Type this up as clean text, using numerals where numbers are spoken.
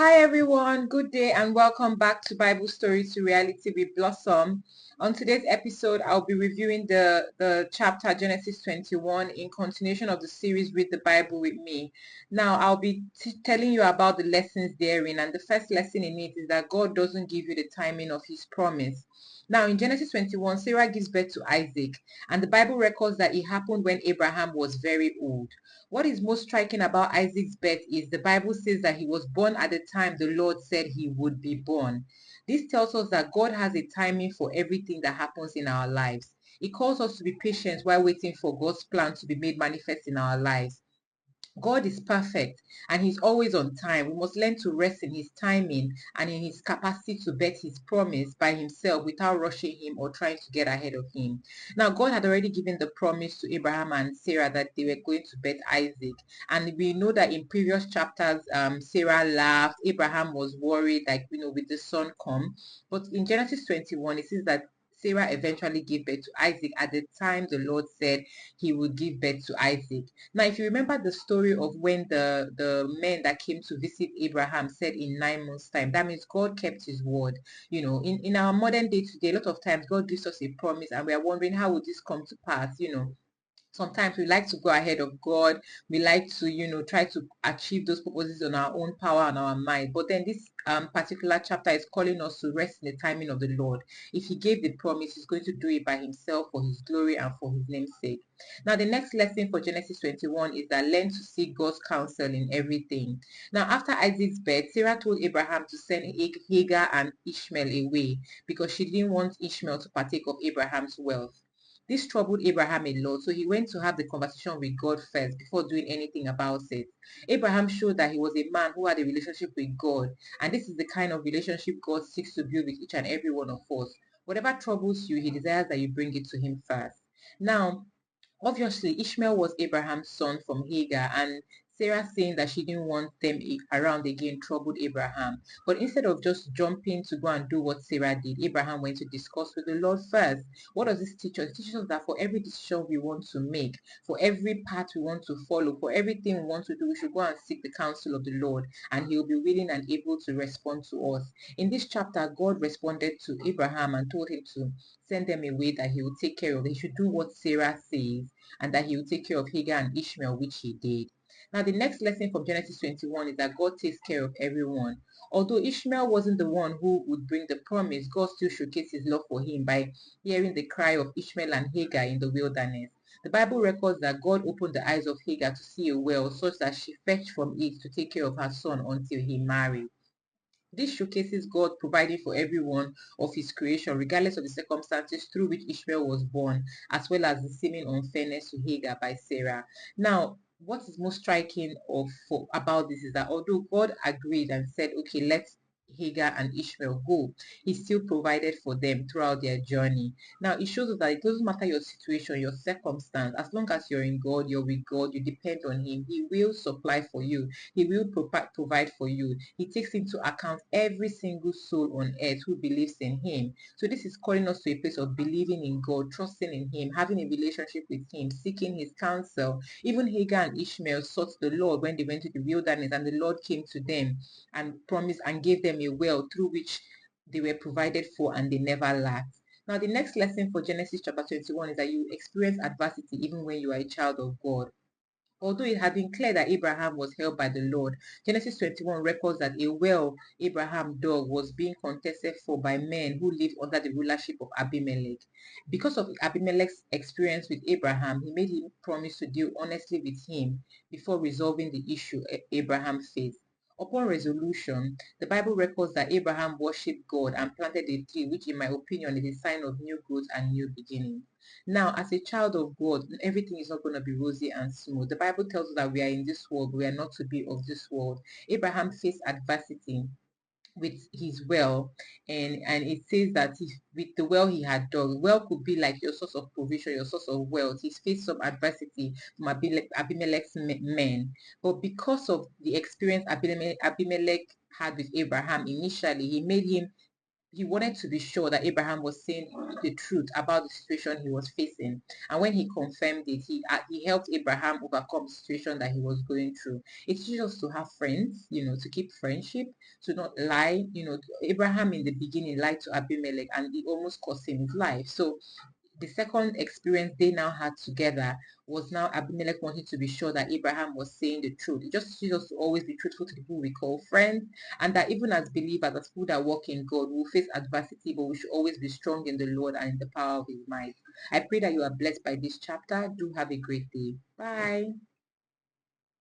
Hi everyone, good day and welcome back to Bible Story to Reality with Blossom. On today's episode, I'll be reviewing the chapter Genesis 21 in continuation of the series Read the Bible with Me. Now, I'll be telling you about the lessons therein, and the first lesson in it is that God doesn't give you the timing of his promise. Now, in Genesis 21, Sarah gives birth to Isaac, and the Bible records that it happened when Abraham was very old. What is most striking about Isaac's birth is the Bible says that he was born at the time the Lord said he would be born. This tells us that God has a timing for everything that happens in our lives. It calls us to be patient while waiting for God's plan to be made manifest in our lives. God is perfect and he's always on time. We must learn to rest in his timing and in his capacity to bet his promise by himself without rushing him or trying to get ahead of him. Now, God had already given the promise to Abraham and Sarah that they were going to bet Isaac. And we know that in previous chapters, Sarah laughed. Abraham was worried, like, with the son come. But in Genesis 21, it says that Sarah eventually gave birth to Isaac at the time the Lord said he would give birth to Isaac. Now, if you remember the story of when the men that came to visit Abraham said in 9 months' time, that means God kept his word. In our modern day today, a lot of times God gives us a promise and we are wondering how would this come to pass. Sometimes we like to go ahead of God. We like to, try to achieve those purposes on our own power and our mind. But then this particular chapter is calling us to rest in the timing of the Lord. If he gave the promise, he's going to do it by himself for his glory and for his name's sake. Now, the next lesson for Genesis 21 is that learn to seek God's counsel in everything. Now, after Isaac's birth, Sarah told Abraham to send Hagar and Ishmael away because she didn't want Ishmael to partake of Abraham's wealth. This troubled Abraham a lot, so he went to have the conversation with God first before doing anything about it. Abraham showed that he was a man who had a relationship with God, and this is the kind of relationship God seeks to build with each and every one of us. Whatever troubles you, he desires that you bring it to him first. Now, obviously, Ishmael was Abraham's son from Hagar, and Sarah saying that she didn't want them around again troubled Abraham. But instead of just jumping to go and do what Sarah did, Abraham went to discuss with the Lord first. What does this teach us? It teaches us that for every decision we want to make, for every path we want to follow, for everything we want to do, we should go and seek the counsel of the Lord, and he will be willing and able to respond to us. In this chapter, God responded to Abraham and told him to send them away, that he will take care of. He should do what Sarah says, and that he will take care of Hagar and Ishmael, which he did. Now, the next lesson from Genesis 21 is that God takes care of everyone. Although Ishmael wasn't the one who would bring the promise, God still showcased his love for him by hearing the cry of Ishmael and Hagar in the wilderness. The Bible records that God opened the eyes of Hagar to see a well such that she fetched from it to take care of her son until he married. This showcases God providing for every one of his creation, regardless of the circumstances through which Ishmael was born, as well as the seeming unfairness to Hagar by Sarah. Now, what is most striking about this is that although God agreed and said, okay, let's Hagar and Ishmael go, he still provided for them throughout their journey. Now, it shows us that it doesn't matter your situation, your circumstance, as long as you're in God, you're with God, you depend on him, he will supply for you. He will provide for you. He takes into account every single soul on earth who believes in him. So this is calling us to a place of believing in God, trusting in him, having a relationship with him, seeking his counsel. Even Hagar and Ishmael sought the Lord when they went to the wilderness, and the Lord came to them and promised and gave them a well through which they were provided for, and they never lacked. Now, the next lesson for Genesis chapter 21 is that you experience adversity even when you are a child of God. Although it had been clear that Abraham was held by the Lord, Genesis 21 records that a well Abraham dug was being contested for by men who lived under the rulership of Abimelech. Because of Abimelech's experience with Abraham, he made him promise to deal honestly with him before resolving the issue Abraham faced. Upon resolution, the Bible records that Abraham worshipped God and planted a tree, which in my opinion is a sign of new growth and new beginning. Now, as a child of God, everything is not going to be rosy and smooth. The Bible tells us that we are in this world, we are not to be of this world. Abraham faced adversity with his well, and it says that with the well he had dug, well could be like your source of provision, your source of wealth. He's faced some adversity from Abimelech's men, but because of the experience Abimelech had with Abraham initially, he made him he wanted to be sure that Abraham was saying the truth about the situation he was facing. And when he confirmed it, he helped Abraham overcome the situation that he was going through. It teaches us to have friends, to keep friendship, to not lie. Abraham in the beginning lied to Abimelech and it almost cost him his life. So the second experience they now had together was now Abimelech wanting to be sure that Abraham was saying the truth. It just teaches us to always be truthful to the people we call friends, and that even as believers, as people that walk in God, we'll face adversity, but we should always be strong in the Lord and in the power of His might. I pray that you are blessed by this chapter. Do have a great day. Bye.